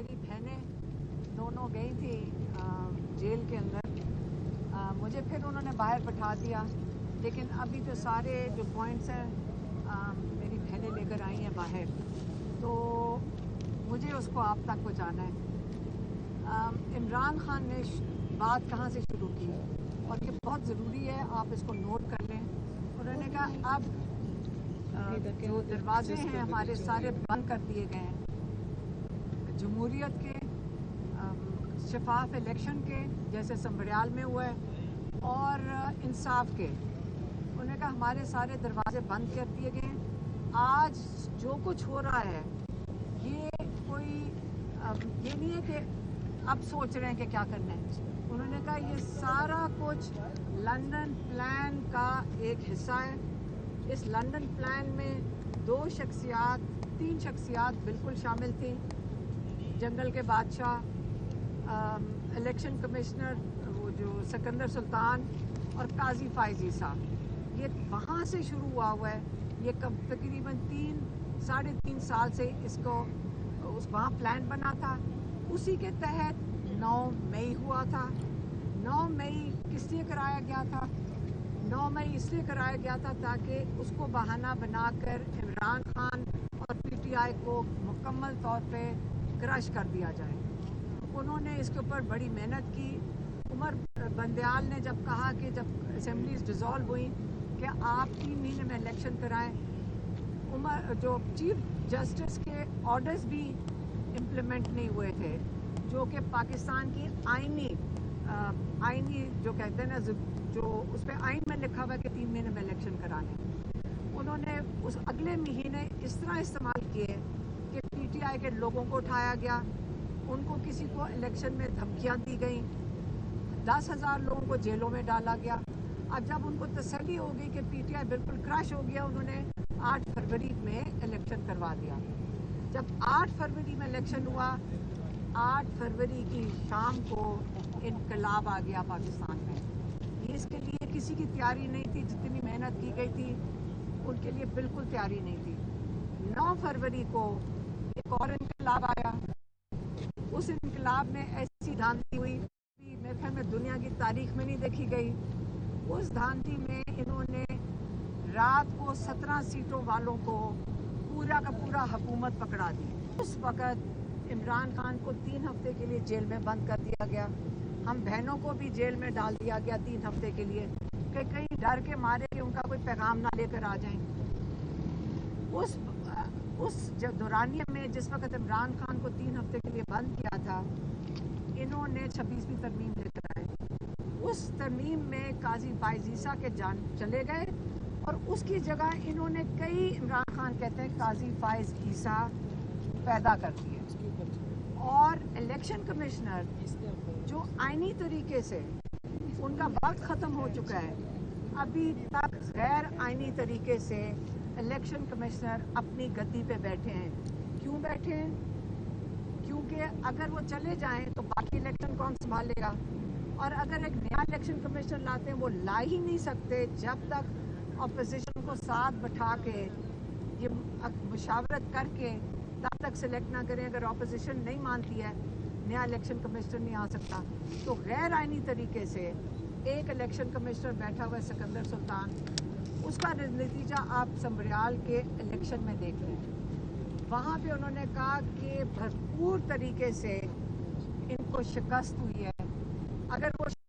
मेरी बहनें दोनों गई थी जेल के अंदर। मुझे फिर उन्होंने बाहर बैठा दिया, लेकिन अभी तो सारे जो पॉइंट्स हैं मेरी बहनें लेकर आई हैं बाहर, तो मुझे उसको आप तक पहुँचाना है। इमरान खान ने बात कहाँ से शुरू की, और ये बहुत ज़रूरी है, आप इसको नोट कर लें। उन्होंने कहा अब जो दरवाजे हैं हमारे सारे बंद कर दिए गए हैं, जमहूरियत के, शफाफ इलेक्शन के जैसे संबरियाल में हुआ है, और इंसाफ के। उन्होंने कहा हमारे सारे दरवाजे बंद कर दिए गए हैं। आज जो कुछ हो रहा है ये कोई ये नहीं है कि अब सोच रहे हैं कि क्या करना है। उन्होंने कहा ये सारा कुछ लंदन प्लान का एक हिस्सा है। इस लंदन प्लान में 3 शख्सियात बिल्कुल शामिल थी। जंगल के बादशाह, इलेक्शन कमिश्नर वो जो सिकंदर सुल्तान, और काजी फाइज ईसा। ये वहाँ से शुरू हुआ है। ये तकरीबन 3-3.5 साल से इसको वहाँ प्लान बना था। उसी के तहत 9 मई हुआ था। 9 मई किस लिए कराया गया था? 9 मई इसलिए कराया गया था ताकि उसको बहाना बनाकर इमरान खान और पीटीआई को मुकम्मल तौर पे क्रश कर दिया जाए। उन्होंने इसके ऊपर बड़ी मेहनत की। उमर बंदयाल ने जब कहा कि जब असेंबलीज डिज़ोल्व हुई कि आप 3 महीने में इलेक्शन कराएं, जो चीफ जस्टिस के ऑर्डर्स भी इम्प्लीमेंट नहीं हुए थे, जो कि पाकिस्तान की आईनी जो कहते हैं ना, जो उस पर आइन में लिखा हुआ है कि 3 महीने में इलेक्शन कराने, उन्होंने उस अगले महीने इस तरह इस्तेमाल किए कि पीटीआई के लोगों को उठाया गया, उनको किसी को इलेक्शन में धमकियां दी गई, 10,000 लोगों को जेलों में डाला गया। अब जब उनको तसल्ली हो गई कि पीटीआई बिल्कुल क्रश हो गया, उन्होंने 8 फरवरी में इलेक्शन करवा दिया। जब 8 फरवरी में इलेक्शन हुआ, 8 फरवरी की शाम को इनकलाब आ गया पाकिस्तान में। इसके लिए किसी की तैयारी नहीं थी, जितनी मेहनत की गई थी उनके लिए बिल्कुल तैयारी नहीं थी। 9 फरवरी को एक और इनकलाब आया। उस इनकलाब में ऐसी धांधली हुई मेरे ख्याल में दुनिया की तारीख में नहीं देखी गई। उस धांधली में इन्होंने रात को 17 सीटों वालों को पूरा का पूरा हुकूमत पकड़ा दी। उस वक़्त इमरान खान को 3 हफ्ते के लिए जेल में बंद कर दिया गया। हम बहनों को भी जेल में डाल दिया गया 3 हफ्ते के लिए, कि कहीं डर के मारे कि उनका कोई पैगाम ना लेकर आ जाएं। उस दौरानिया में जिस वक़्त इमरान खान को 3 हफ्ते के लिए बंद किया था, इन्होंने 26वीं तरमीम लेकर आए। उस तरमीम में काजी फाइज ईसा के जान चले गए, और उसकी जगह इन्होंने कई, इमरान खान कहते हैं, काजी फाइज ईसा पैदा कर दिए। और इलेक्शन कमिश्नर जो आईनी तरीके से उनका वक्त ख़त्म हो चुका है, अभी तक गैर आईनी तरीके से इलेक्शन कमिश्नर अपनी गद्दी पे बैठे हैं। क्यों बैठे हैं? क्योंकि अगर वो चले जाएं तो बाकी इलेक्शन कौन संभालेगा, और अगर एक नया इलेक्शन कमिश्नर लाते हैं, वो ला ही नहीं सकते जब तक अपोजिशन को साथ बैठा के ये मुशावरत करके तब तक सिलेक्ट ना करें। अगर अपोजिशन नहीं मानती है, नया इलेक्शन कमिश्नर नहीं आ सकता। तो गैर आईनी तरीके से एक इलेक्शन कमिश्नर बैठा हुआ है, सिकंदर सुल्तान। उसका नतीजा आप संबरियाल के इलेक्शन में देख लें। वहाँ पे उन्होंने कहा कि भरपूर तरीके से इनको शिकस्त हुई है। अगर वो